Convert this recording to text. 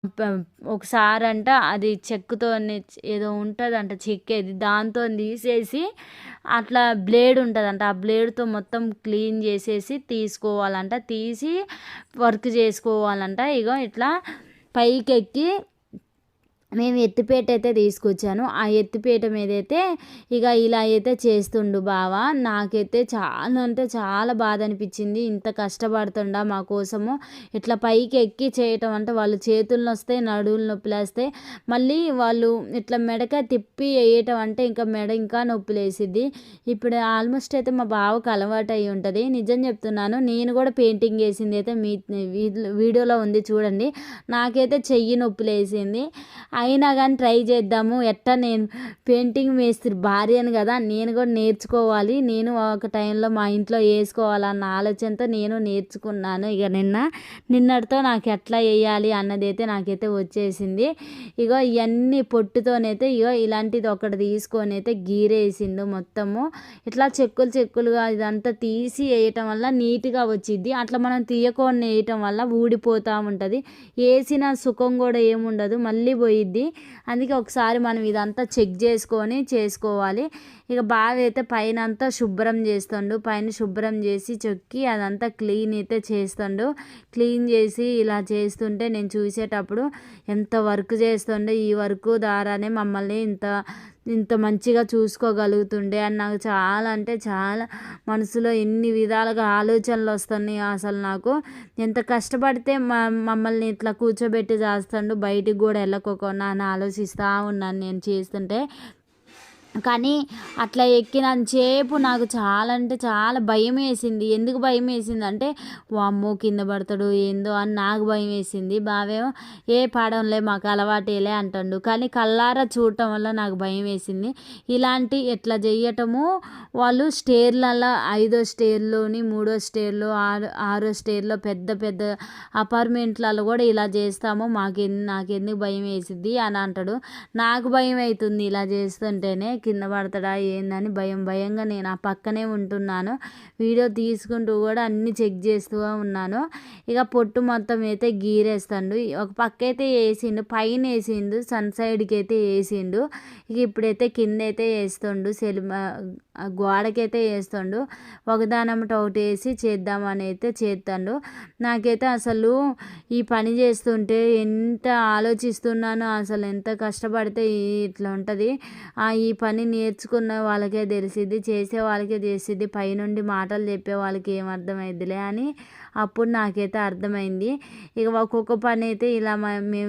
ప ఒకసారంట అది చెక్కుతోని ఏదో ఉంటదంట చెక్కేది. దాంతోని తీసేసి అట్లా బ్లేడ్ ఉంటదంట. ఆ బ్లేడ్‌తో మొత్తం క్లీన్ చేసేసి తీసుకోవాలంట. తీసి వర్క్ చేసుకోవాలంట. ఇగో ఇట్లా పైకెక్కి మేము ఎత్తిపేట అయితే తీసుకొచ్చాను. ఆ ఎత్తిపేట మీదైతే ఇక ఇలా అయితే చేస్తుండు బావ. నాకైతే చాలా అంటే చాలా బాధ అనిపించింది. ఇంత కష్టపడుతుండా మా కోసము. ఇట్లా పైకి ఎక్కి చేయటం అంటే వాళ్ళు చేతులు నొస్తాయి, నడువులు నొప్పులేస్తాయి. మళ్ళీ వాళ్ళు ఇట్లా మెడక తిప్పి వేయటం అంటే ఇంకా మెడ ఇంకా నొప్పులేసిద్ది. ఇప్పుడు ఆల్మోస్ట్ అయితే మా బావకు అలవాటు అయి ఉంటుంది. నిజం చెప్తున్నాను. నేను కూడా పెయింటింగ్ వేసింది అయితే మీ వీడియోలో ఉంది చూడండి. నాకైతే చెయ్యి నొప్పులేసింది. అయినా కానీ ట్రై చేద్దాము. ఎట్టా నేను పెయింటింగ్ మేస్త్రి భార్యను కదా, నేను కూడా నేర్చుకోవాలి. నేను ఒక టైంలో మా ఇంట్లో వేసుకోవాలన్న ఆలోచనతో నేను నేర్చుకున్నాను. ఇక నిన్నటితో నాకు ఎట్లా వేయాలి అన్నదైతే నాకైతే వచ్చేసింది. ఇగో ఇవన్నీ పొట్టుతోనైతే ఇగో ఇలాంటిది ఒకటి తీసుకొని అయితే గీరేసిండు మొత్తము. ఇట్లా చెక్కులు చెక్కులుగా ఇదంతా తీసి వేయటం వల్ల నీట్గా వచ్చిద్ది. అట్లా మనం తీయకొని వేయటం వల్ల ఊడిపోతూ ఉంటుంది. వేసిన సుఖం కూడా ఏముండదు, మళ్ళీ పోయిద్ది. అందుకే ఒకసారి మనం ఇదంతా చెక్ చేసుకొని చేసుకోవాలి. ఇక బాగా అయితే పైన అంతా శుభ్రం చేస్తుండు. పైన శుభ్రం చేసి చెక్కి అదంతా క్లీన్ అయితే చేస్తుండు. క్లీన్ చేసి ఇలా చేస్తుంటే నేను చూసేటప్పుడు ఎంత వర్క్ చేస్తుండే. ఈ వర్క్ ద్వారానే మమ్మల్ని ఇంత ఇంత మంచిగా చూసుకోగలుగుతుండే అని నాకు చాలా అంటే చాలా మనసులో ఎన్ని విధాలుగా ఆలోచనలు వస్తున్నాయి. అసలు నాకు ఎంత కష్టపడితే మమ్మల్ని ఇట్లా కూర్చోబెట్టి చేస్తుండు, బయటికి కూడా వెళ్ళకోకుండా అని ఆలోచిస్తూ ఉన్నాను నేను చేస్తుంటే. కానీ అట్లా ఎక్కినంతసేపు నాకు చాలా అంటే చాలా భయం వేసింది. ఎందుకు భయం వేసింది అంటే వామ్మో కింద పడతాడు ఏందో అని నాకు భయం వేసింది. బావేమో ఏ పాడంలే మాకు అలవాటేలే అంటాడు. కానీ కళ్ళారా చూడటం వల్ల నాకు భయం వేసింది. ఇలాంటి ఎట్లా చేయటము వాళ్ళు స్టేర్లలో 5వ స్టేర్లోని 3వ స్టేర్లో 6వ స్టేర్లో పెద్ద పెద్ద అపార్ట్మెంట్లలో కూడా ఇలా చేస్తాము. నాకెందుకు భయం వేసిద్ది అని అంటాడు. నాకు భయం అవుతుంది ఇలా చేస్తుంటేనే. కింద పడతాడా ఏందని భయంగా నేను ఆ పక్కనే ఉంటున్నాను. వీడియో తీసుకుంటూ కూడా అన్నీ చెక్ చేస్తూ ఉన్నాను. ఇక పొట్టు మొత్తం అయితే గీరేస్తాడు. ఒక పక్క అయితే వేసిండు, పైన వేసిండు, సన్ సైడ్కి అయితే వేసిండు. ఇక ఇప్పుడైతే కింద అయితే వేస్తుండు, గోడకైతే వేస్తుండు. ఒకదానమ్మట ఒకటి వేసి చేద్దామని అయితే చేస్తాడు. నాకైతే అసలు ఈ పని చేస్తుంటే ఎంత ఆలోచిస్తున్నానో, అసలు ఎంత కష్టపడితే ఇట్లా ఉంటుంది. ఈ పని నేర్చుకున్న వాళ్ళకే తెలిసిద్ది, చేసే వాళ్ళకే తెలిసిద్ది. పైనుండి మాటలు చెప్పే వాళ్ళకి ఏం అర్థమైద్దిలే అని అప్పుడు నాకైతే అర్థమైంది. ఇక ఒక్కొక్క పని అయితే ఇలా మేము